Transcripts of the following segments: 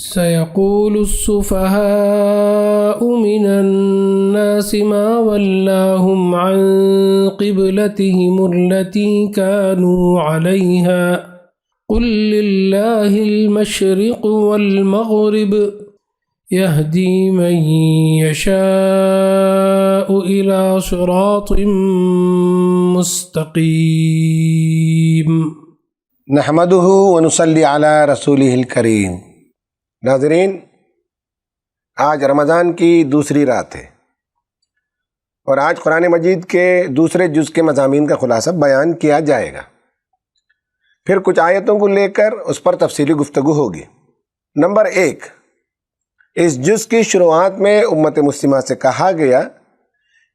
سيقول السفهاء من الناس ما ولاهم عن قبلتهم التي كانوا عليها قل لله المشرق والمغرب يهدي من يشاء إلى صراط مستقيم نحمده ونصلي على رسوله الکریم۔ ناظرین، آج رمضان کی دوسری رات ہے اور آج قرآن مجید کے دوسرے جز کے مضامین کا خلاصہ بیان کیا جائے گا۔ پھر کچھ آیتوں کو لے کر اس پر تفصیلی گفتگو ہوگی۔ نمبر 1، اس جز کی شروعات میں امت مسلمہ سے کہا گیا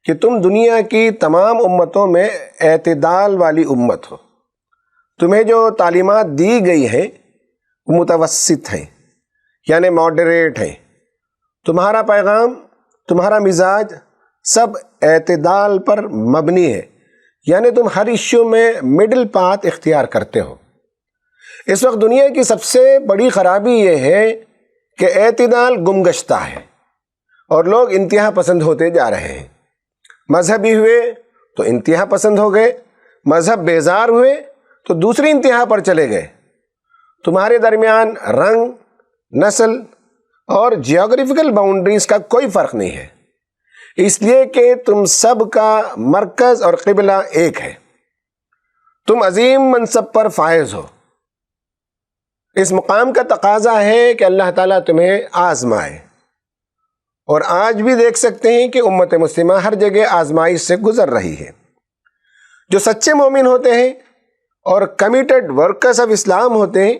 کہ تم دنیا کی تمام امتوں میں اعتدال والی امت ہو۔ تمہیں جو تعلیمات دی گئی ہیں وہ متوسط ہیں، یعنی ماڈریٹ ہیں۔ تمہارا پیغام، تمہارا مزاج سب اعتدال پر مبنی ہے، یعنی تم ہر ایشو میں مڈل پاتھ اختیار کرتے ہو۔ اس وقت دنیا کی سب سے بڑی خرابی یہ ہے کہ اعتدال گمگشتہ ہے اور لوگ انتہا پسند ہوتے جا رہے ہیں۔ مذہبی ہوئے تو انتہا پسند ہو گئے، مذہب بیزار ہوئے تو دوسری انتہا پر چلے گئے۔ تمہارے درمیان رنگ، نسل اور جیوگرافیکل باؤنڈریز کا کوئی فرق نہیں ہے، اس لیے کہ تم سب کا مرکز اور قبلہ ایک ہے۔ تم عظیم منصب پر فائز ہو۔ اس مقام کا تقاضا ہے کہ اللہ تعالیٰ تمہیں آزمائے، اور آج بھی دیکھ سکتے ہیں کہ امت مسلمہ ہر جگہ آزمائش سے گزر رہی ہے۔ جو سچے مومن ہوتے ہیں اور کمیٹڈ ورکرز آف اسلام ہوتے ہیں،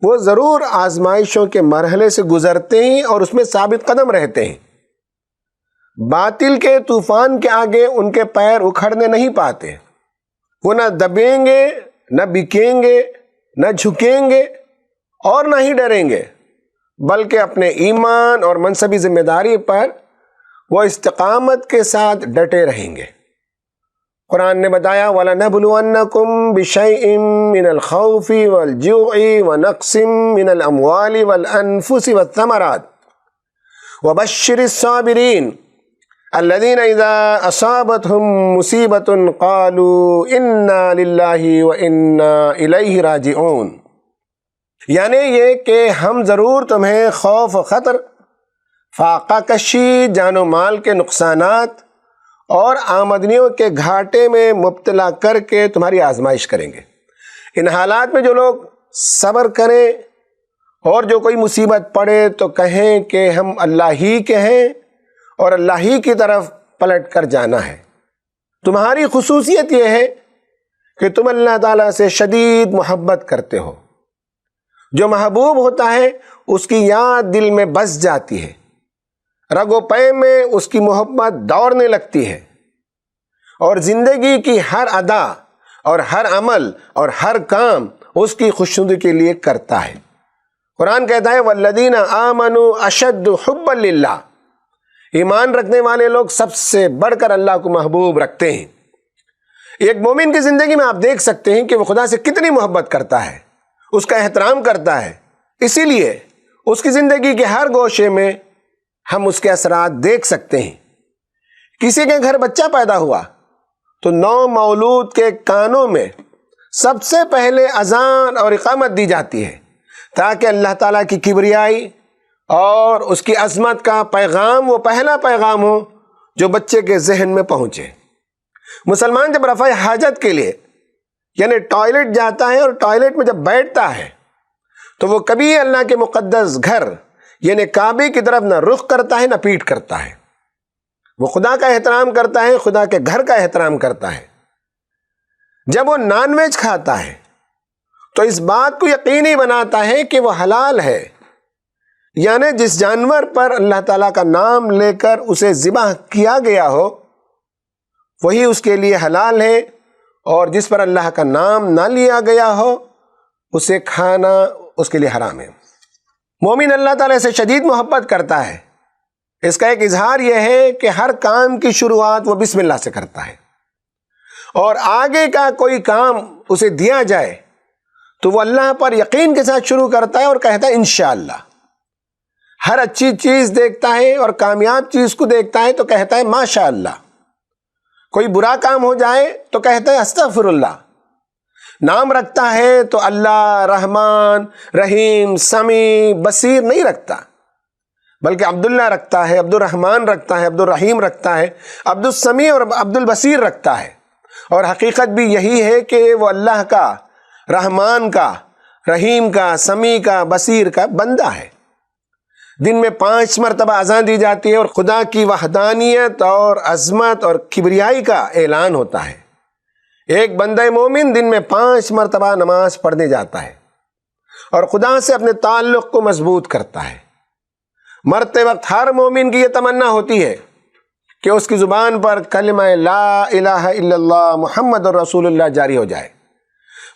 وہ ضرور آزمائشوں کے مرحلے سے گزرتے ہیں اور اس میں ثابت قدم رہتے ہیں۔ باطل کے طوفان کے آگے ان کے پیر اکھڑنے نہیں پاتے۔ وہ نہ دبیں گے، نہ بکیں گے، نہ جھکیں گے اور نہ ہی ڈریں گے، بلکہ اپنے ایمان اور منصبی ذمہ داری پر وہ استقامت کے ساتھ ڈٹے رہیں گے۔ قرآن نے بتایا وَلَنَبْلُوَنَّكُمْ بِشَيْءٍ مِّنَ الْخَوْفِ وَالْجُوعِ وَنَقْصٍ مِّنَ الْأَمْوَالِ وَالْأَنفُسِ وَالثَّمَرَاتِ وَبَشِّرِ الصَّابِرِينَ الَّذِينَ إِذَا أَصَابَتْهُم مُّصِيبَةٌ قَالُوا إِنَّا لِلَّهِ وَإِنَّا إِلَيْهِ رَاجِعُونَ، یعنی یہ کہ ہم ضرور تمہیں خوف و خطر، فاقہ کشی، جان و مال کے نقصانات اور آمدنیوں کے گھاٹے میں مبتلا کر کے تمہاری آزمائش کریں گے۔ ان حالات میں جو لوگ صبر کریں اور جو کوئی مصیبت پڑے تو کہیں کہ ہم اللہ ہی کے ہیں اور اللہ ہی کی طرف پلٹ کر جانا ہے۔ تمہاری خصوصیت یہ ہے کہ تم اللہ تعالیٰ سے شدید محبت کرتے ہو۔ جو محبوب ہوتا ہے اس کی یاد دل میں بس جاتی ہے، رگ و پے میں اس کی محبت دوڑنے لگتی ہے، اور زندگی کی ہر ادا اور ہر عمل اور ہر کام اس کی خوشنودی کے لیے کرتا ہے۔ قرآن کہتا ہے وَالَّذِينَ آمَنُوا أَشَدُّ حُبًّا لِلَّهِ، ایمان رکھنے والے لوگ سب سے بڑھ کر اللہ کو محبوب رکھتے ہیں۔ ایک مومن کی زندگی میں آپ دیکھ سکتے ہیں کہ وہ خدا سے کتنی محبت کرتا ہے، اس کا احترام کرتا ہے۔ اسی لیے اس کی زندگی کے ہر گوشے میں ہم اس کے اثرات دیکھ سکتے ہیں۔ کسی کے گھر بچہ پیدا ہوا تو نو مولود کے کانوں میں سب سے پہلے اذان اور اقامت دی جاتی ہے تاکہ اللہ تعالیٰ کی کبریائی اور اس کی عظمت کا پیغام وہ پہلا پیغام ہو جو بچے کے ذہن میں پہنچے۔ مسلمان جب رفع حاجت کے لیے یعنی ٹوائلٹ جاتا ہے اور ٹوائلٹ میں جب بیٹھتا ہے تو وہ کبھی اللہ کے مقدس گھر یعنی کعبے کی طرف نہ رخ کرتا ہے نہ پیٹ کرتا ہے۔ وہ خدا کا احترام کرتا ہے، خدا کے گھر کا احترام کرتا ہے۔ جب وہ نان ویج کھاتا ہے تو اس بات کو یقینی بناتا ہے کہ وہ حلال ہے، یعنی جس جانور پر اللہ تعالیٰ کا نام لے کر اسے ذبح کیا گیا ہو وہی اس کے لیے حلال ہے، اور جس پر اللہ کا نام نہ لیا گیا ہو اسے کھانا اس کے لیے حرام ہے۔ مومن اللہ تعالیٰ سے شدید محبت کرتا ہے۔ اس کا ایک اظہار یہ ہے کہ ہر کام کی شروعات وہ بسم اللہ سے کرتا ہے، اور آگے کا کوئی کام اسے دیا جائے تو وہ اللہ پر یقین کے ساتھ شروع کرتا ہے اور کہتا ہے انشاءاللہ، ہر اچھی چیز دیکھتا ہے اور کامیاب چیز کو دیکھتا ہے تو کہتا ہے ماشاء اللہ، کوئی برا کام ہو جائے تو کہتا ہے استغفر اللہ، نام رکھتا ہے تو اللہ رحمان رحیم سمیع بصیر نہیں رکھتا، بلکہ عبداللہ رکھتا ہے، عبد الرحمن رکھتا ہے، عبد الرحیم رکھتا ہے، عبد السمیع اور عبد البصیر رکھتا ہے۔ اور حقیقت بھی یہی ہے کہ وہ اللہ کا، رحمان کا، رحیم کا، سمیع کا، بصیر کا بندہ ہے۔ دن میں 5 مرتبہ اذان دی جاتی ہے اور خدا کی وحدانیت اور عظمت اور کبریائی کا اعلان ہوتا ہے۔ ایک بندہ مومن دن میں 5 مرتبہ نماز پڑھنے جاتا ہے اور خدا سے اپنے تعلق کو مضبوط کرتا ہے۔ مرتے وقت ہر مومن کی یہ تمنا ہوتی ہے کہ اس کی زبان پر کلمہ لا الہ الا اللہ محمد رسول اللہ جاری ہو جائے۔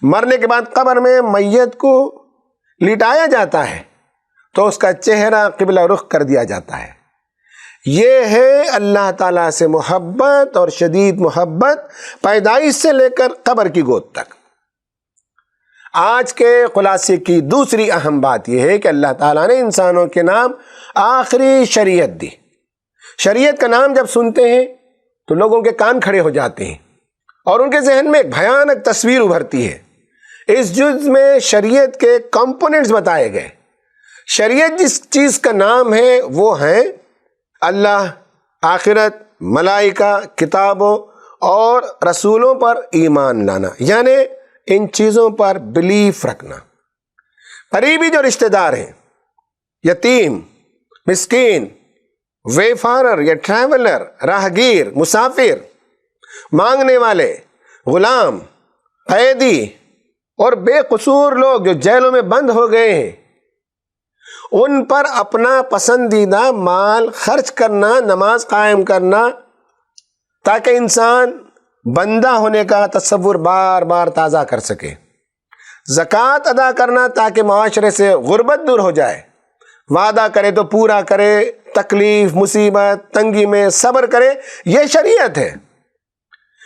مرنے کے بعد قبر میں میت کو لٹایا جاتا ہے تو اس کا چہرہ قبلہ رخ کر دیا جاتا ہے۔ یہ ہے اللہ تعالیٰ سے محبت اور شدید محبت، پیدائش سے لے کر قبر کی گود تک۔ آج کے خلاصے کی دوسری اہم بات یہ ہے کہ اللہ تعالیٰ نے انسانوں کے نام آخری شریعت دی۔ شریعت کا نام جب سنتے ہیں تو لوگوں کے کان کھڑے ہو جاتے ہیں اور ان کے ذہن میں ایک بھیانک تصویر ابھرتی ہے۔ اس جز میں شریعت کے کمپوننٹس بتائے گئے۔ شریعت جس چیز کا نام ہے وہ ہیں اللہ، آخرت، ملائکہ، کتابوں اور رسولوں پر ایمان لانا، یعنی ان چیزوں پر بلیف رکھنا۔ قریبی جو رشتہ دار ہیں، یتیم، مسکین، ویفارر یا ٹریولر، راہگیر، مسافر، مانگنے والے، غلام، قیدی اور بے قصور لوگ جو جیلوں میں بند ہو گئے ہیں، ان پر اپنا پسندیدہ مال خرچ کرنا، نماز قائم کرنا، تاکہ انسان بندہ ہونے کا تصور بار بار تازہ کر سکے۔ زکوٰۃ ادا کرنا تاکہ معاشرے سے غربت دور ہو جائے۔ وعدہ کرے تو پورا کرے، تکلیف، مصیبت، تنگی میں صبر کرے، یہ شریعت ہے۔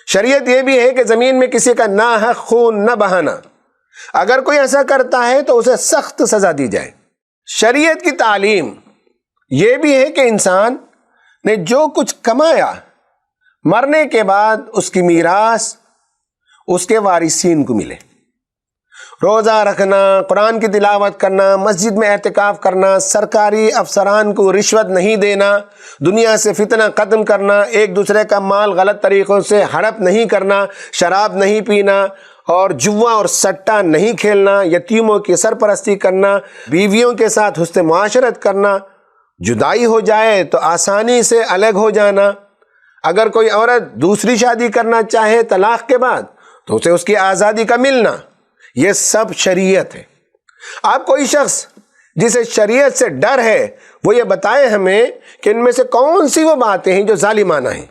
شریعت یہ بھی ہے کہ زمین میں کسی کا ناحق خون نہ بہانا، اگر کوئی ایسا کرتا ہے تو اسے سخت سزا دی جائے۔ شریعت کی تعلیم یہ بھی ہے کہ انسان نے جو کچھ کمایا، مرنے کے بعد اس کی میراث اس کے وارثین کو ملے۔ روزہ رکھنا، قرآن کی تلاوت کرنا، مسجد میں اعتکاف کرنا، سرکاری افسران کو رشوت نہیں دینا، دنیا سے فتنہ ختم کرنا، ایک دوسرے کا مال غلط طریقوں سے ہڑپ نہیں کرنا، شراب نہیں پینا اور جوا اور سٹہ نہیں کھیلنا، یتیموں کی سرپرستی کرنا، بیویوں کے ساتھ حسن معاشرت کرنا، جدائی ہو جائے تو آسانی سے الگ ہو جانا، اگر کوئی عورت دوسری شادی کرنا چاہے طلاق کے بعد تو اسے اس کی آزادی کا ملنا، یہ سب شریعت ہے۔ آپ کوئی شخص جسے شریعت سے ڈر ہے وہ یہ بتائے ہمیں کہ ان میں سے کون سی وہ باتیں ہیں جو ظالمانہ ہیں،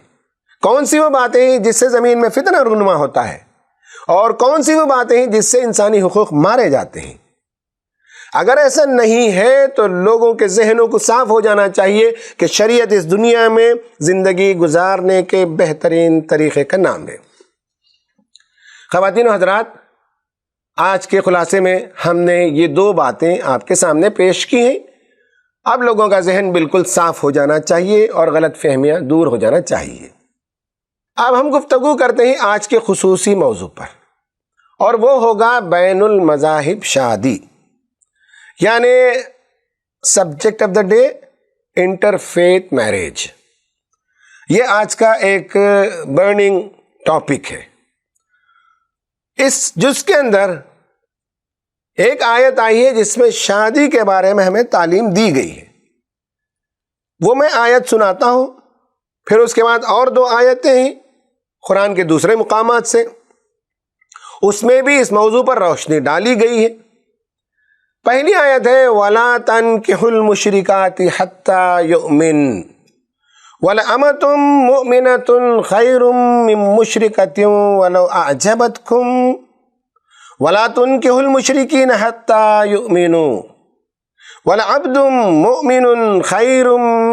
کون سی وہ باتیں ہیں جس سے زمین میں فتنہ رونما ہوتا ہے، اور کون سی وہ باتیں ہیں جس سے انسانی حقوق مارے جاتے ہیں۔ اگر ایسا نہیں ہے تو لوگوں کے ذہنوں کو صاف ہو جانا چاہیے کہ شریعت اس دنیا میں زندگی گزارنے کے بہترین طریقے کا نام ہے۔ خواتین و حضرات، آج کے خلاصے میں ہم نے یہ 2 باتیں آپ کے سامنے پیش کی ہیں۔ اب لوگوں کا ذہن بالکل صاف ہو جانا چاہیے اور غلط فہمیاں دور ہو جانا چاہیے۔ اب ہم گفتگو کرتے ہیں آج کے خصوصی موضوع پر، اور وہ ہوگا بین المذاہب شادی، یعنی subject of the day interfaith marriage. یہ آج کا ایک برننگ ٹاپک ہے۔ اس جز کے اندر ایک آیت آئی ہے جس میں شادی کے بارے میں ہمیں تعلیم دی گئی ہے، وہ میں آیت سناتا ہوں، پھر اس کے بعد اور 2 آیتیں ہیں قرآن کے دوسرے مقامات سے، اس میں بھی اس موضوع پر روشنی ڈالی گئی ہے۔ پہلی آیت ہے وَلَا تَنْكِحُوا الْمُشْرِكَاتِ حَتَّى يُؤْمِنْ وَلَأَمَةٌ مُؤْمِنَةٌ خَيْرٌ مِّن مُّشْرِكَةٍ وَلَوْ أَعْجَبَتْكُمْ وَلَا تُنْكِحُوا الْمُشْرِكِينَ حَتَّى يُؤْمِنُوا وَلَعَبْدٌ مُؤْمِنٌ خَيْرٌ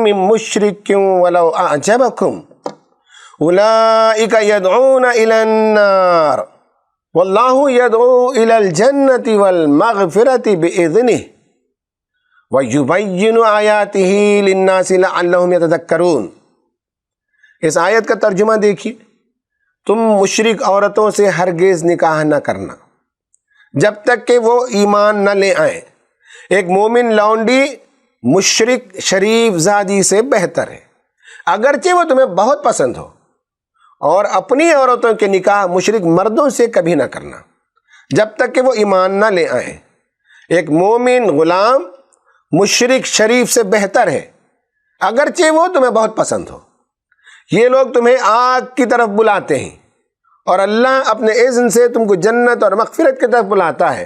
مِّن مُّشْرِكٍ وَلَوْ أَعْجَبَكُمْ أُولَٰئِكَ يَدْعُونَ إِلَى النَّارِ وَاللَّهُ يَدْعُو إِلَى الْجَنَّةِ وَالْمَغْفِرَةِ بِإِذْنِهِ وَيُبَيِّنُ آيَاتِهِ لِلنَّاسِ لَعَلَّهُمْ يَتَذَكَّرُونَ۔ اس آیت کا ترجمہ دیکھیے، تم مشرک عورتوں سے ہرگز نکاح نہ کرنا جب تک کہ وہ ایمان نہ لے آئیں۔ ایک مومن لونڈی مشرک شریف زادی سے بہتر ہے، اگرچہ وہ تمہیں بہت پسند ہو، اور اپنی عورتوں کے نکاح مشرک مردوں سے کبھی نہ کرنا جب تک کہ وہ ایمان نہ لے آئیں۔ ایک مومن غلام مشرک شریف سے بہتر ہے، اگرچہ وہ تمہیں بہت پسند ہو۔ یہ لوگ تمہیں آگ کی طرف بلاتے ہیں، اور اللہ اپنے اذن سے تم کو جنت اور مغفرت کی طرف بلاتا ہے،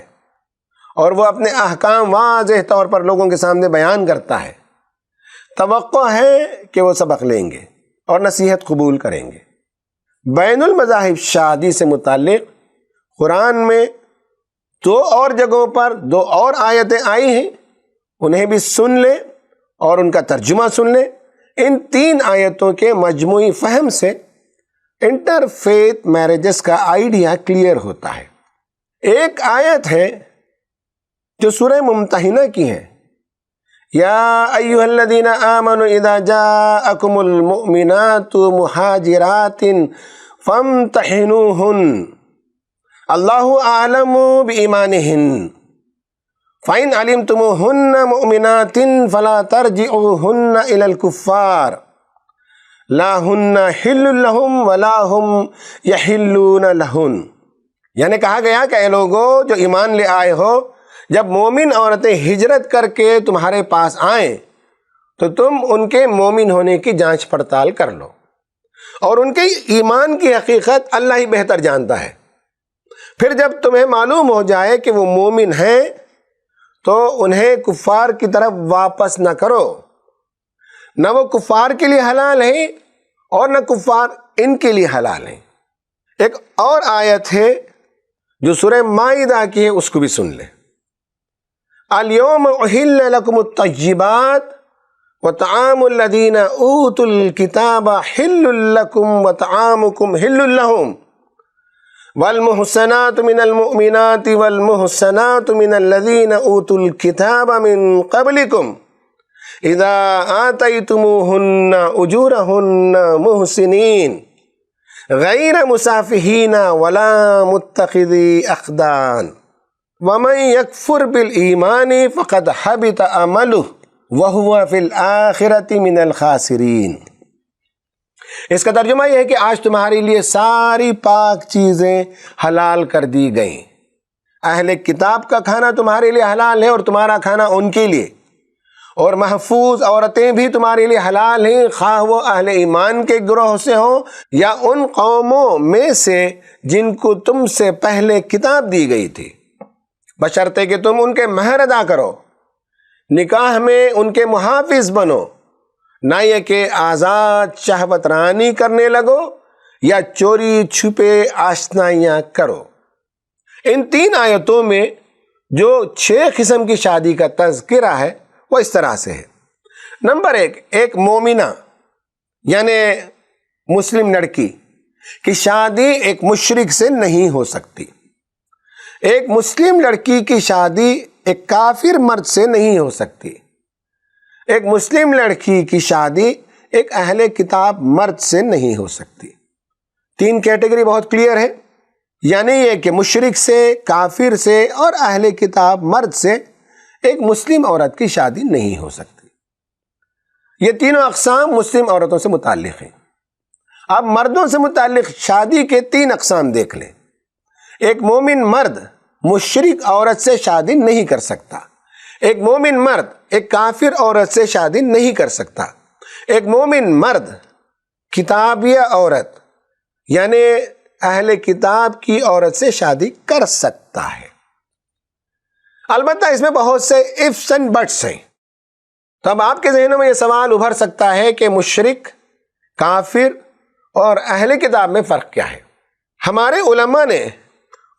اور وہ اپنے احکام واضح طور پر لوگوں کے سامنے بیان کرتا ہے۔ توقع ہے کہ وہ سبق لیں گے اور نصیحت قبول کریں گے۔ بین المذاہب شادی سے متعلق قرآن میں 2 اور جگہوں پر 2 اور آیتیں آئی ہیں، انہیں بھی سن لیں اور ان کا ترجمہ سن لیں۔ ان 3 آیتوں کے مجموعی فہم سے انٹر فیتھ میرجز کا آئیڈیا کلیئر ہوتا ہے۔ ایک آیت ہے جو سورہ ممتحنہ کی ہے، یا ایھا الذین آمنوا اذا جاءکم المؤمنات مہاجرات فامتحنوہن اللہ اعلم بایمانہن فَإِنْ عَلِمْتُمُوهُنَّ مُؤْمِنَاتٍ فَلَا تَرْجِعُوهُنَّ إِلَى الْكُفَّارِ لَا هُنَّ حِلٌّ لَهُمْ وَلَا هُمْ يَحِلُّونَ لَهُنَّ۔ یعنی کہا گیا کہ اے لوگو جو ایمان لے آئے ہو، جب مومن عورتیں ہجرت کر کے تمہارے پاس آئیں تو تم ان کے مومن ہونے کی جانچ پڑتال کر لو، اور ان کے ایمان کی حقیقت اللہ ہی بہتر جانتا ہے۔ پھر جب تمہیں معلوم ہو جائے کہ وہ مومن ہیں تو انہیں کفار کی طرف واپس نہ کرو، نہ وہ کفار کے لیے حلال ہیں اور نہ کفار ان کے لیے حلال ہیں۔ ایک اور آیت ہے جو سورہ مائدہ کی ہے، اس کو بھی سن لیں۔ اليوم احل لکم الطیبات وطعام الذین اوتوا الکتاب حل لکم وطعامکم حل لہم والمحصنات من المؤمنات والمحصنات من الذين اوتوا الكتاب من قبلكم اذا آتيتموهن اجورهن محسنين غير مسافحين ولا متخذي اخدان ومن يكفر بالإيمان فقد حبط عمله وهو في الآخرة من الخاسرين۔ اس کا ترجمہ یہ ہے کہ آج تمہارے لیے ساری پاک چیزیں حلال کر دی گئیں۔ اہل کتاب کا کھانا تمہارے لیے حلال ہے اور تمہارا کھانا ان کے لیے، اور محفوظ عورتیں بھی تمہارے لیے حلال ہیں، خواہ وہ اہل ایمان کے گروہ سے ہوں یا ان قوموں میں سے جن کو تم سے پہلے کتاب دی گئی تھی، بشرطے کہ تم ان کے مہر ادا کرو، نکاح میں ان کے محافظ بنو، نہ یہ کہ آزاد شہوت رانی کرنے لگو یا چوری چھپے آشنائیاں کرو۔ ان 3 آیتوں میں جو 6 قسم کی شادی کا تذکرہ ہے وہ اس طرح سے ہے۔ نمبر 1، ایک مومنہ یعنی مسلم لڑکی کی شادی ایک مشرک سے نہیں ہو سکتی۔ ایک مسلم لڑکی کی شادی ایک کافر مرد سے نہیں ہو سکتی۔ ایک مسلم لڑکی کی شادی ایک اہل کتاب مرد سے نہیں ہو سکتی۔ 3 کیٹیگری بہت کلیئر ہے، یعنی یہ کہ مشرک سے، کافر سے اور اہل کتاب مرد سے ایک مسلم عورت کی شادی نہیں ہو سکتی۔ یہ تینوں اقسام مسلم عورتوں سے متعلق ہیں۔ اب مردوں سے متعلق شادی کے 3 اقسام دیکھ لیں۔ ایک مومن مرد مشرک عورت سے شادی نہیں کر سکتا۔ ایک مومن مرد ایک کافر عورت سے شادی نہیں کر سکتا۔ ایک مومن مرد کتابیہ عورت یعنی اہل کتاب کی عورت سے شادی کر سکتا ہے۔ البتہ اس میں بہت سے ifs and buts ہیں۔ تو اب آپ کے ذہنوں میں یہ سوال ابھر سکتا ہے کہ مشرک، کافر اور اہل کتاب میں فرق کیا ہے؟ ہمارے علماء نے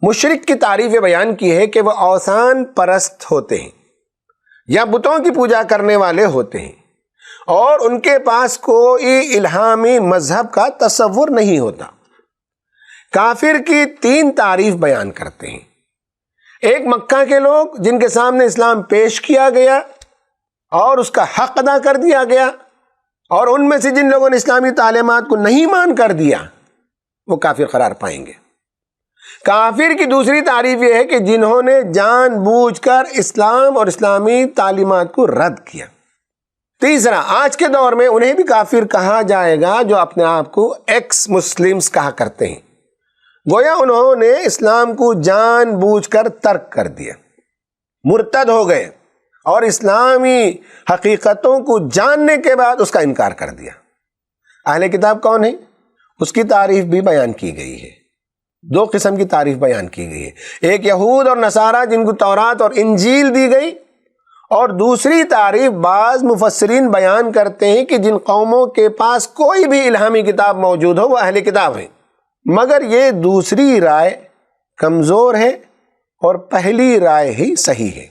مشرک کی تعریف بیان کی ہے کہ وہ اوثان پرست ہوتے ہیں یا بتوں کی پوجا کرنے والے ہوتے ہیں، اور ان کے پاس کوئی الہامی مذہب کا تصور نہیں ہوتا۔ کافر کی 3 تعریف بیان کرتے ہیں۔ ایک مکہ کے لوگ جن کے سامنے اسلام پیش کیا گیا اور اس کا حق ادا کر دیا گیا، اور ان میں سے جن لوگوں نے اسلامی تعلیمات کو نہیں مان کر دیا وہ کافر قرار پائیں گے۔ کافر کی دوسری تعریف یہ ہے کہ جنہوں نے جان بوجھ کر اسلام اور اسلامی تعلیمات کو رد کیا۔ تیسرا، آج کے دور میں انہیں بھی کافر کہا جائے گا جو اپنے آپ کو ایکس مسلمز کہا کرتے ہیں، گویا انہوں نے اسلام کو جان بوجھ کر ترک کر دیا، مرتد ہو گئے اور اسلامی حقیقتوں کو جاننے کے بعد اس کا انکار کر دیا۔ اہل کتاب کون ہے؟ اس کی تعریف بھی بیان کی گئی ہے۔ دو قسم کی تعریف بیان کی گئی ہے، ایک یہود اور نصارہ جن کو تورات اور انجیل دی گئی، اور دوسری تعریف بعض مفسرین بیان کرتے ہیں کہ جن قوموں کے پاس کوئی بھی الہامی کتاب موجود ہو وہ اہل کتاب ہیں، مگر یہ دوسری رائے کمزور ہے اور پہلی رائے ہی صحیح ہے۔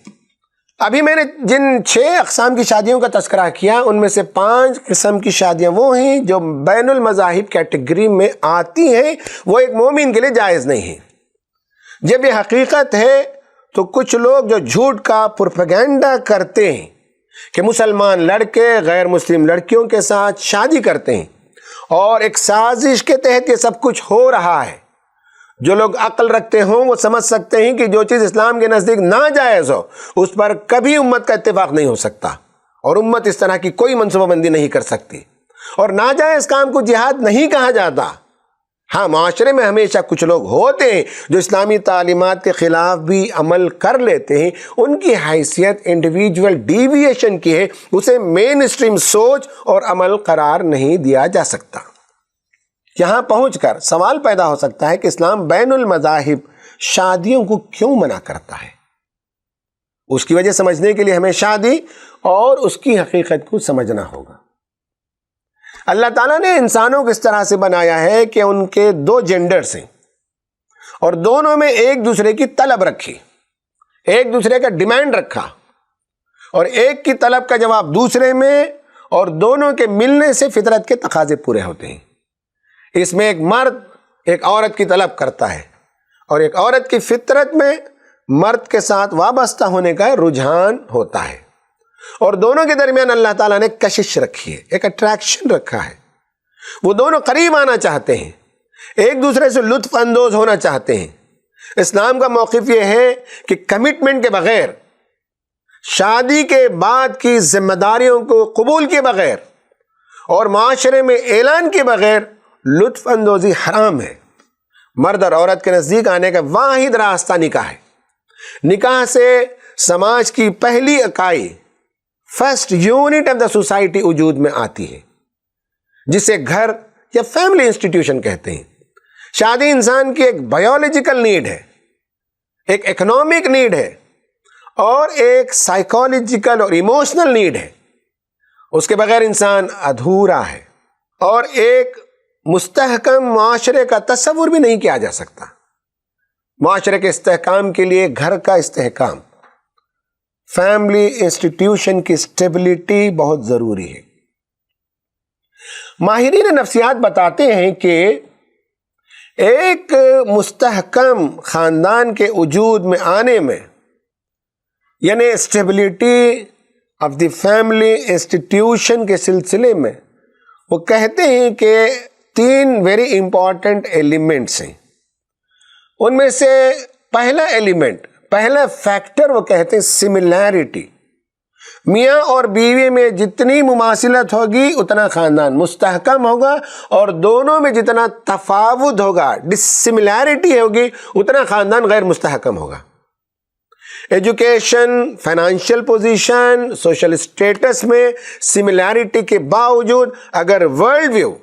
ابھی میں نے جن 6 اقسام کی شادیوں کا تذکرہ کیا ان میں سے 5 قسم کی شادیاں وہ ہیں جو بین المذاہب کیٹیگری میں آتی ہیں، وہ ایک مومن کے لیے جائز نہیں ہیں۔ جب یہ حقیقت ہے تو کچھ لوگ جو جھوٹ کا پروپیگنڈا کرتے ہیں کہ مسلمان لڑکے غیر مسلم لڑکیوں کے ساتھ شادی کرتے ہیں اور ایک سازش کے تحت یہ سب کچھ ہو رہا ہے، جو لوگ عقل رکھتے ہوں وہ سمجھ سکتے ہیں کہ جو چیز اسلام کے نزدیک ناجائز ہو اس پر کبھی امت کا اتفاق نہیں ہو سکتا، اور امت اس طرح کی کوئی منصوبہ بندی نہیں کر سکتی، اور ناجائز کام کو جہاد نہیں کہا جاتا۔ ہاں، معاشرے میں ہمیشہ کچھ لوگ ہوتے ہیں جو اسلامی تعلیمات کے خلاف بھی عمل کر لیتے ہیں، ان کی حیثیت انڈیویجول ڈیویشن کی ہے، اسے مین اسٹریم سوچ اور عمل قرار نہیں دیا جا سکتا۔ یہاں پہنچ کر سوال پیدا ہو سکتا ہے کہ اسلام بین المذاہب شادیوں کو کیوں منع کرتا ہے؟ اس کی وجہ سمجھنے کے لیے ہمیں شادی اور اس کی حقیقت کو سمجھنا ہوگا۔ اللہ تعالیٰ نے انسانوں کو اس طرح سے بنایا ہے کہ ان کے 2 جینڈرز ہیں اور دونوں میں ایک دوسرے کی طلب رکھی، ایک دوسرے کا ڈیمانڈ رکھا، اور ایک کی طلب کا جواب دوسرے میں، اور دونوں کے ملنے سے فطرت کے تقاضے پورے ہوتے ہیں۔ اس میں ایک مرد ایک عورت کی طلب کرتا ہے، اور ایک عورت کی فطرت میں مرد کے ساتھ وابستہ ہونے کا رجحان ہوتا ہے، اور دونوں کے درمیان اللہ تعالیٰ نے کشش رکھی ہے، ایک اٹریکشن رکھا ہے۔ وہ دونوں قریب آنا چاہتے ہیں، ایک دوسرے سے لطف اندوز ہونا چاہتے ہیں۔ اسلام کا موقف یہ ہے کہ کمٹمنٹ کے بغیر، شادی کے بعد کی ذمہ داریوں کو قبول کے بغیر اور معاشرے میں اعلان کے بغیر لطف اندوزی حرام ہے۔ مرد اور عورت کے نزدیک آنے کا واحد راستہ نکاح ہے۔ نکاح سے سماج کی پہلی اکائی، first unit of the society وجود میں آتی ہے، جسے گھر یا فیملی انسٹیٹیوشن کہتے ہیں۔ شادی انسان کی ایک بایولوجیکل نیڈ ہے، ایک اکنامک نیڈ ہے، اور ایک سائیکولوجیکل اور ایموشنل نیڈ ہے۔ اس کے بغیر انسان ادھورا ہے، اور ایک مستحکم معاشرے کا تصور بھی نہیں کیا جا سکتا۔ معاشرے کے استحکام کے لیے گھر کا استحکام، فیملی انسٹیٹیوشن کی اسٹیبلٹی بہت ضروری ہے۔ ماہرین نفسیات بتاتے ہیں کہ ایک مستحکم خاندان کے وجود میں آنے میں، یعنی stability of the family institution کے سلسلے میں، وہ کہتے ہیں کہ 3 ویری امپورٹنٹ ایلیمنٹس ہیں۔ ان میں سے پہلا ایلیمنٹ، پہلا فیکٹر وہ کہتے ہیں سملیرٹی۔ میاں اور بیوی میں جتنی مماثلت ہوگی اتنا خاندان مستحکم ہوگا، اور دونوں میں جتنا تفاوت ہوگا، ڈسسملیرٹی ہوگی، اتنا خاندان غیر مستحکم ہوگا۔ Education, financial position, social status میں سملیرٹی کے باوجود اگر ورلڈ ویو،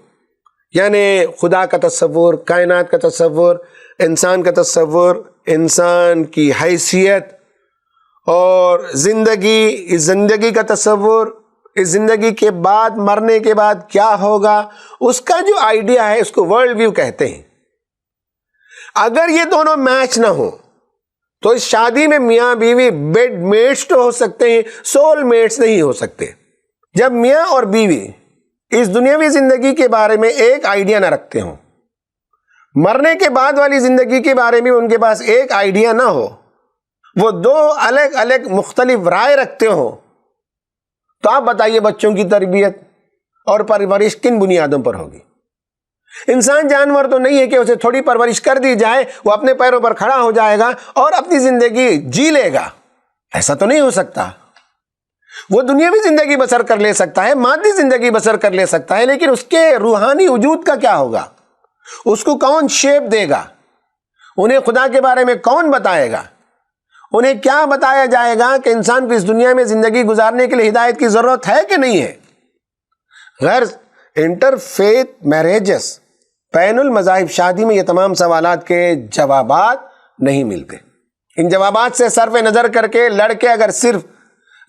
یعنی خدا کا تصور، کائنات کا تصور، انسان کا تصور، انسان کی حیثیت اور زندگی، اس زندگی کا تصور، اس زندگی کے بعد، مرنے کے بعد کیا ہوگا، اس کا جو آئیڈیا ہے اس کو ورلڈ ویو کہتے ہیں۔ اگر یہ دونوں میچ نہ ہو تو اس شادی میں میاں بیوی بیڈ میٹس تو ہو سکتے ہیں، سول میٹس نہیں ہو سکتے۔ جب میاں اور بیوی اس دنیاوی زندگی کے بارے میں ایک آئیڈیا نہ رکھتے ہوں، مرنے کے بعد والی زندگی کے بارے میں ان کے پاس ایک آئیڈیا نہ ہو، وہ 2 الگ الگ مختلف رائے رکھتے ہوں، تو آپ بتائیے بچوں کی تربیت اور پرورش کن بنیادوں پر ہوگی؟ انسان جانور تو نہیں ہے کہ اسے تھوڑی پرورش کر دی جائے وہ اپنے پیروں پر کھڑا ہو جائے گا اور اپنی زندگی جی لے گا، ایسا تو نہیں ہو سکتا۔ وہ دنیاوی زندگی بسر کر لے سکتا ہے، مادی زندگی بسر کر لے سکتا ہے، لیکن اس کے روحانی وجود کا کیا ہوگا؟ اس کو کون شیپ دے گا؟ انہیں خدا کے بارے میں کون بتائے گا؟ انہیں کیا بتایا جائے گا کہ انسان کو اس دنیا میں زندگی گزارنے کے لیے ہدایت کی ضرورت ہے کہ نہیں ہے؟ غرض انٹر فیتھ میریجز، بین المذاہب شادی میں یہ تمام سوالات کے جوابات نہیں ملتے۔ ان جوابات سے صرف نظر کر کے لڑکے اگر صرف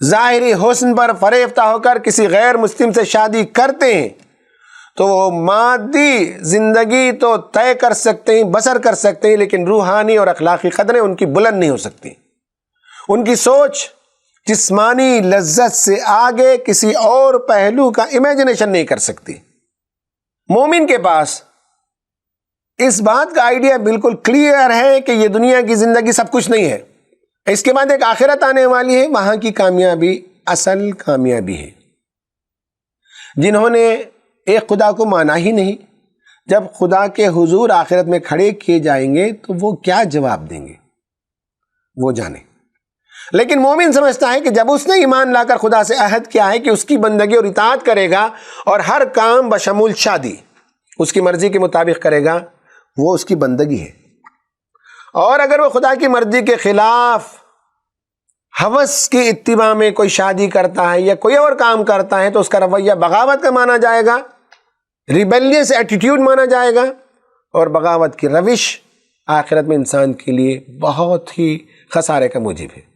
ظاہری حسن پر فریفتہ ہو کر کسی غیر مسلم سے شادی کرتے ہیں تو وہ مادی زندگی تو طے کر سکتے ہیں، بسر کر سکتے ہیں، لیکن روحانی اور اخلاقی قدریں ان کی بلند نہیں ہو سکتی۔ ان کی سوچ جسمانی لذت سے آگے کسی اور پہلو کا امیجنیشن نہیں کر سکتی۔ مومن کے پاس اس بات کا آئیڈیا بالکل کلیئر ہے کہ یہ دنیا کی زندگی سب کچھ نہیں ہے، اس کے بعد ایک آخرت آنے والی ہے، وہاں کی کامیابی اصل کامیابی ہے۔ جنہوں نے ایک خدا کو مانا ہی نہیں، جب خدا کے حضور آخرت میں کھڑے کیے جائیں گے تو وہ کیا جواب دیں گے وہ جانے۔ لیکن مومن سمجھتا ہے کہ جب اس نے ایمان لا کر خدا سے عہد کیا ہے کہ اس کی بندگی اور اطاعت کرے گا اور ہر کام بشمول شادی اس کی مرضی کے مطابق کرے گا، وہ اس کی بندگی ہے۔ اور اگر وہ خدا کی مرضی کے خلاف ہوس کی اتباع میں کوئی شادی کرتا ہے یا کوئی اور کام کرتا ہے تو اس کا رویہ بغاوت کا مانا جائے گا، ریبیلیس ایٹیٹیوڈ مانا جائے گا، اور بغاوت کی روش آخرت میں انسان کے لیے بہت ہی خسارے کا موجب ہے۔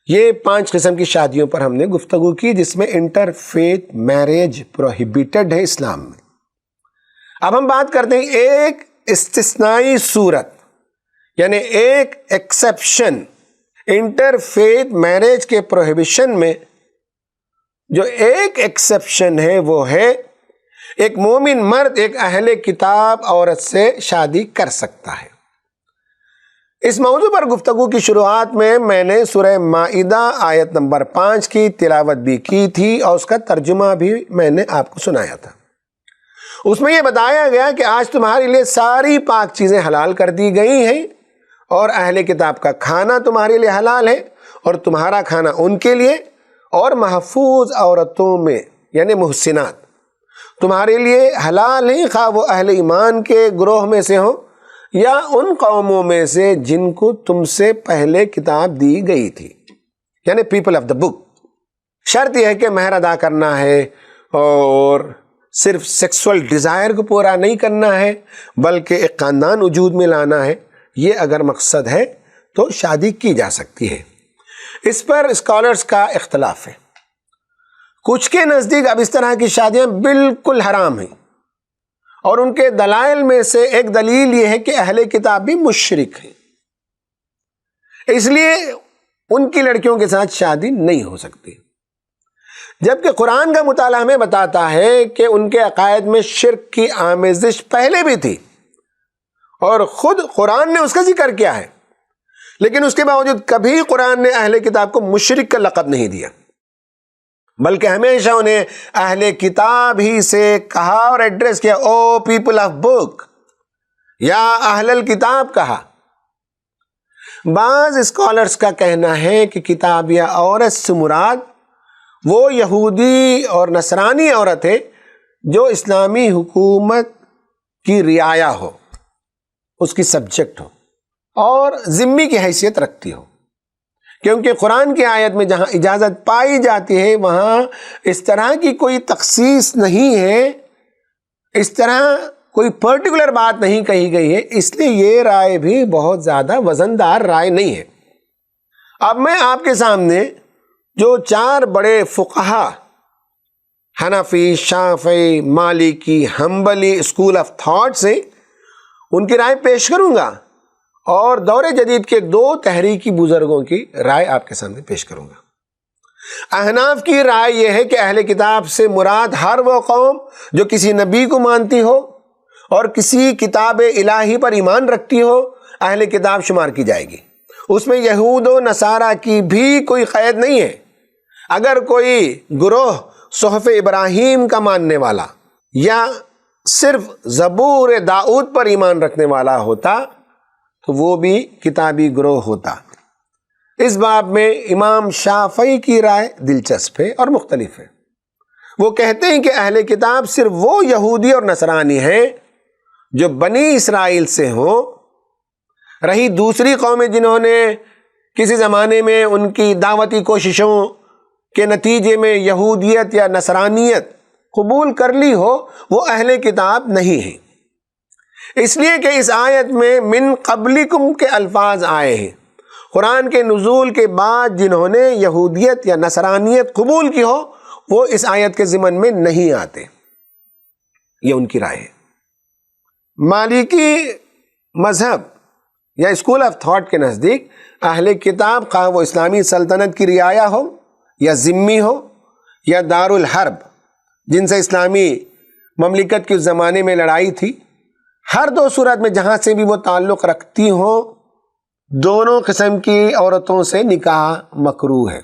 یہ 5 قسم کی شادیوں پر ہم نے گفتگو کی جس میں انٹر فیتھ میرج پروہیبیٹڈ ہے اسلام میں۔ اب ہم بات کرتے ہیں ایک استثنائی صورت، یعنی ایک ایکسیپشن انٹر فیتھ میرج کے پروہیبیشن میں۔ جو ایک ایکسیپشن ہے وہ ہے ایک مومن مرد ایک اہل کتاب عورت سے شادی کر سکتا ہے۔ اس موضوع پر گفتگو کی شروعات میں نے سورہ مائدہ آیت نمبر 5 کی تلاوت بھی کی تھی اور اس کا ترجمہ بھی میں نے آپ کو سنایا تھا۔ اس میں یہ بتایا گیا کہ آج تمہارے لیے ساری پاک چیزیں حلال کر دی گئی ہیں اور اہل کتاب کا کھانا تمہارے لیے حلال ہے اور تمہارا کھانا ان کے لیے، اور محفوظ عورتوں میں یعنی محسنات تمہارے لیے حلال ہیں، خواہ وہ اہل ایمان کے گروہ میں سے ہوں یا ان قوموں میں سے جن کو تم سے پہلے کتاب دی گئی تھی، یعنی پیپل آف دا بک۔ شرط یہ ہے کہ مہر ادا کرنا ہے اور صرف سیکسول ڈیزائر کو پورا نہیں کرنا ہے بلکہ ایک خاندان وجود میں لانا ہے۔ یہ اگر مقصد ہے تو شادی کی جا سکتی ہے۔ اس پر اسکالرز کا اختلاف ہے۔ کچھ کے نزدیک اب اس طرح کی شادیاں بالکل حرام ہیں، اور ان کے دلائل میں سے ایک دلیل یہ ہے کہ اہل کتاب بھی مشرک ہیں، اس لیے ان کی لڑکیوں کے ساتھ شادی نہیں ہو سکتی، جبکہ قرآن کا مطالعہ ہمیں بتاتا ہے کہ ان کے عقائد میں شرک کی آمیزش پہلے بھی تھی اور خود قرآن نے اس کا ذکر کیا ہے، لیکن اس کے باوجود کبھی قرآن نے اہل کتاب کو مشرک کا لقب نہیں دیا، بلکہ ہمیشہ انہیں اہل کتاب ہی سے کہا اور ایڈریس کیا، او پیپل آف بک، یا اہل الکتاب کہا۔ بعض اسکالرز کا کہنا ہے کہ کتاب یا عورت سے مراد وہ یہودی اور نصرانی عورت ہے جو اسلامی حکومت کی رعایا ہو، اس کی سبجیکٹ ہو اور ذمہ کی حیثیت رکھتی ہو، کیونکہ قرآن کی آیت میں جہاں اجازت پائی جاتی ہے وہاں اس طرح کی کوئی تخصیص نہیں ہے، اس طرح کوئی پرٹیکولر بات نہیں کہی گئی ہے، اس لیے یہ رائے بھی بہت زیادہ وزندار رائے نہیں ہے۔ اب میں آپ کے سامنے جو 4 بڑے فقہا حنفی، شافعی، مالکی، حنبلی اسکول آف تھاٹس ہیں ان کی رائے پیش کروں گا، اور دور جدید کے 2 تحریکی بزرگوں کی رائے آپ کے سامنے پیش کروں گا۔ احناف کی رائے یہ ہے کہ اہل کتاب سے مراد ہر وہ قوم جو کسی نبی کو مانتی ہو اور کسی کتاب الہی پر ایمان رکھتی ہو اہل کتاب شمار کی جائے گی۔ اس میں یہود و نصارہ کی بھی کوئی قید نہیں ہے۔ اگر کوئی گروہ صحف ابراہیم کا ماننے والا یا صرف زبور داؤد پر ایمان رکھنے والا ہوتا تو وہ بھی کتابی گروہ ہوتا۔ اس باب میں امام شافعی کی رائے دلچسپ ہے اور مختلف ہے۔ وہ کہتے ہیں کہ اہل کتاب صرف وہ یہودی اور نصرانی ہیں جو بنی اسرائیل سے ہوں۔ رہی دوسری قومیں جنہوں نے کسی زمانے میں ان کی دعوتی کوششوں کے نتیجے میں یہودیت یا نصرانیت قبول کر لی ہو، وہ اہل کتاب نہیں ہیں۔ اس لیے کہ اس آیت میں من قبلکم کے الفاظ آئے ہیں۔ قرآن کے نزول کے بعد جنہوں نے یہودیت یا نصرانیت قبول کی ہو وہ اس آیت کے ضمن میں نہیں آتے۔ یہ ان کی رائے ہے۔ مالکی مذہب یا اسکول آف تھاٹ کے نزدیک اہل کتاب خواہ وہ اسلامی سلطنت کی رعایا ہو یا ذمی ہو یا دار الحرب جن سے اسلامی مملکت کے زمانے میں لڑائی تھی، ہر دو صورت میں جہاں سے بھی وہ تعلق رکھتی ہوں دونوں قسم کی عورتوں سے نکاح مکروہ ہے۔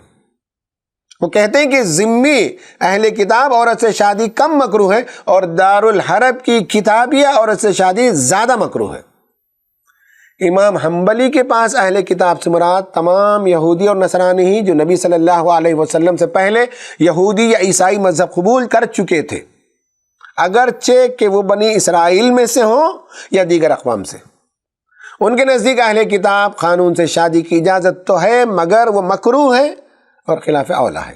وہ کہتے ہیں کہ ذمی اہل کتاب عورت سے شادی کم مکروہ ہے اور دار الحرب کی کتابیہ عورت سے شادی زیادہ مکروہ ہے۔ امام حنبلی کے پاس اہل کتاب سے مراد تمام یہودی اور نصرانی ہی جو نبی صلی اللہ علیہ وسلم سے پہلے یہودی یا عیسائی مذہب قبول کر چکے تھے، اگرچہ کہ وہ بنی اسرائیل میں سے ہوں یا دیگر اقوام سے۔ ان کے نزدیک اہل کتاب قانون سے شادی کی اجازت تو ہے مگر وہ مکروہ ہے اور خلاف اولا ہے۔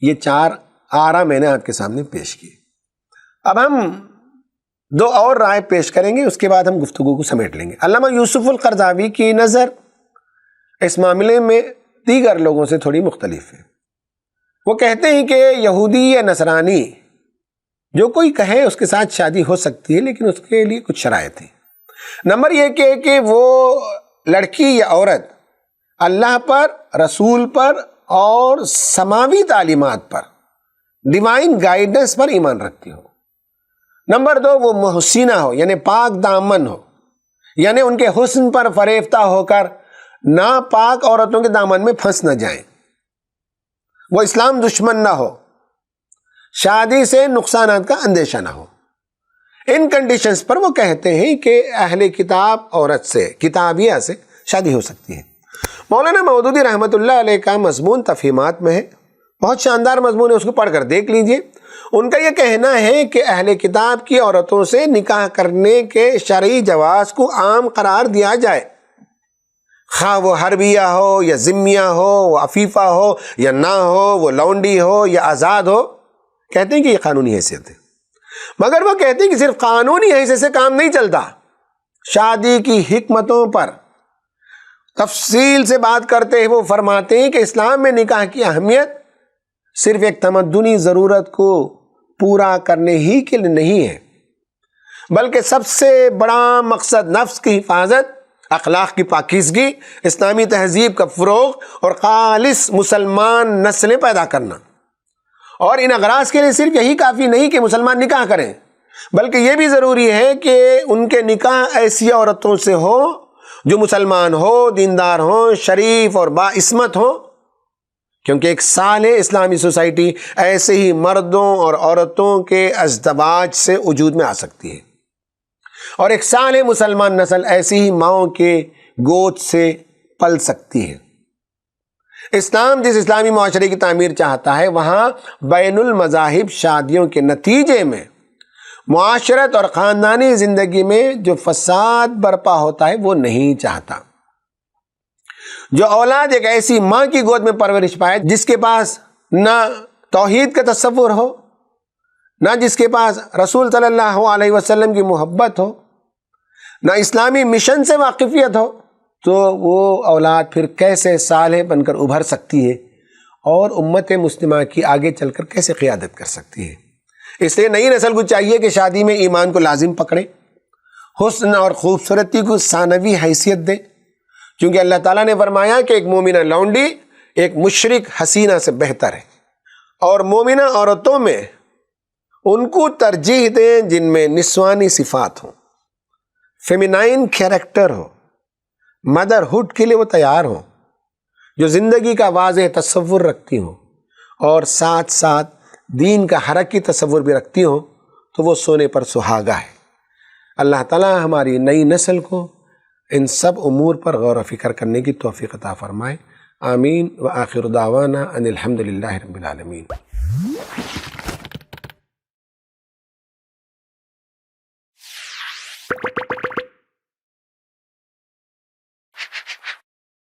یہ 4 آراء میں نے آپ کے سامنے پیش کی۔ اب ہم 2 اور رائے پیش کریں گے، اس کے بعد ہم گفتگو کو سمیٹ لیں گے۔ علامہ یوسف القرضاوی کی نظر اس معاملے میں دیگر لوگوں سے تھوڑی مختلف ہے۔ وہ کہتے ہیں کہ یہودی یا نصرانی جو کوئی کہے اس کے ساتھ شادی ہو سکتی ہے، لیکن اس کے لیے کچھ شرائط ہیں۔ نمبر یہ کہ وہ لڑکی یا عورت اللہ پر، رسول پر اور سماوی تعلیمات پر، ڈیوائن گائیڈنس پر ایمان رکھتی ہو۔ نمبر 2 وہ محسنہ ہو یعنی پاک دامن ہو، یعنی ان کے حسن پر فریفتہ ہو کر ناپاک عورتوں کے دامن میں پھنس نہ جائیں۔ وہ اسلام دشمن نہ ہو، شادی سے نقصانات کا اندیشہ نہ ہو۔ ان کنڈیشنز پر وہ کہتے ہیں کہ اہل کتاب عورت سے، کتابیہ سے شادی ہو سکتی ہے۔ مولانا مودودی رحمۃ اللہ علیہ کا مضمون تفہیمات میں ہے، بہت شاندار مضمون ہے، اس کو پڑھ کر دیکھ لیجئے۔ ان کا یہ کہنا ہے کہ اہل کتاب کی عورتوں سے نکاح کرنے کے شرعی جواز کو عام قرار دیا جائے، خواہ وہ حربیہ ہو یا ذمیہ ہو، وہ عفیفہ ہو یا نہ ہو، وہ لونڈی ہو یا آزاد ہو۔ کہتے ہیں کہ یہ قانونی حیثیت ہے، مگر وہ کہتے ہیں کہ صرف قانونی حیثیت سے کام نہیں چلتا۔ شادی کی حکمتوں پر تفصیل سے بات کرتے ہیں وہ فرماتے ہیں کہ اسلام میں نکاح کی اہمیت صرف ایک تمدنی ضرورت کو پورا کرنے ہی کے لیے نہیں ہے، بلکہ سب سے بڑا مقصد نفس کی حفاظت، اخلاق کی پاکیزگی، اسلامی تہذیب کا فروغ اور خالص مسلمان نسلیں پیدا کرنا۔ اور ان اغراض کے لیے صرف یہی کافی نہیں کہ مسلمان نکاح کریں، بلکہ یہ بھی ضروری ہے کہ ان کے نکاح ایسی عورتوں سے ہو جو مسلمان ہو، دیندار ہوں، شریف اور باعصمت ہوں، کیونکہ ایک صالح اسلامی سوسائٹی ایسے ہی مردوں اور عورتوں کے ازدواج سے وجود میں آ سکتی ہے، اور ایک صالح مسلمان نسل ایسی ہی ماؤں کے گود سے پل سکتی ہے۔ اسلام جس اسلامی معاشرے کی تعمیر چاہتا ہے وہاں بین المذاہب شادیوں کے نتیجے میں معاشرت اور خاندانی زندگی میں جو فساد برپا ہوتا ہے وہ نہیں چاہتا۔ جو اولاد ایک ایسی ماں کی گود میں پرورش پائے جس کے پاس نہ توحید کا تصور ہو، نہ جس کے پاس رسول صلی اللہ علیہ وسلم کی محبت ہو، نہ اسلامی مشن سے واقفیت ہو، تو وہ اولاد پھر کیسے صالح بن کر ابھر سکتی ہے اور امت مسلمہ کی آگے چل کر کیسے قیادت کر سکتی ہے؟ اس لیے نئی نسل کو چاہیے کہ شادی میں ایمان کو لازم پکڑے، حسن اور خوبصورتی کو ثانوی حیثیت دے، کیونکہ اللہ تعالیٰ نے فرمایا کہ ایک مومنہ لونڈی ایک مشرک حسینہ سے بہتر ہے، اور مومنہ عورتوں میں ان کو ترجیح دیں جن میں نسوانی صفات ہوں، فیمینائن کیریکٹر ہو، مدر ہوڈ کے لیے وہ تیار ہوں، جو زندگی کا واضح تصور رکھتی ہوں، اور ساتھ ساتھ دین کا حرکی تصور بھی رکھتی ہوں تو وہ سونے پر سہاگا ہے۔ اللہ تعالیٰ ہماری نئی نسل کو ان سب امور پر غور و فکر کرنے کی توفیق عطا فرمائے۔ آمین۔ وآخر دعوانا ان الحمد للہ رب العالمین۔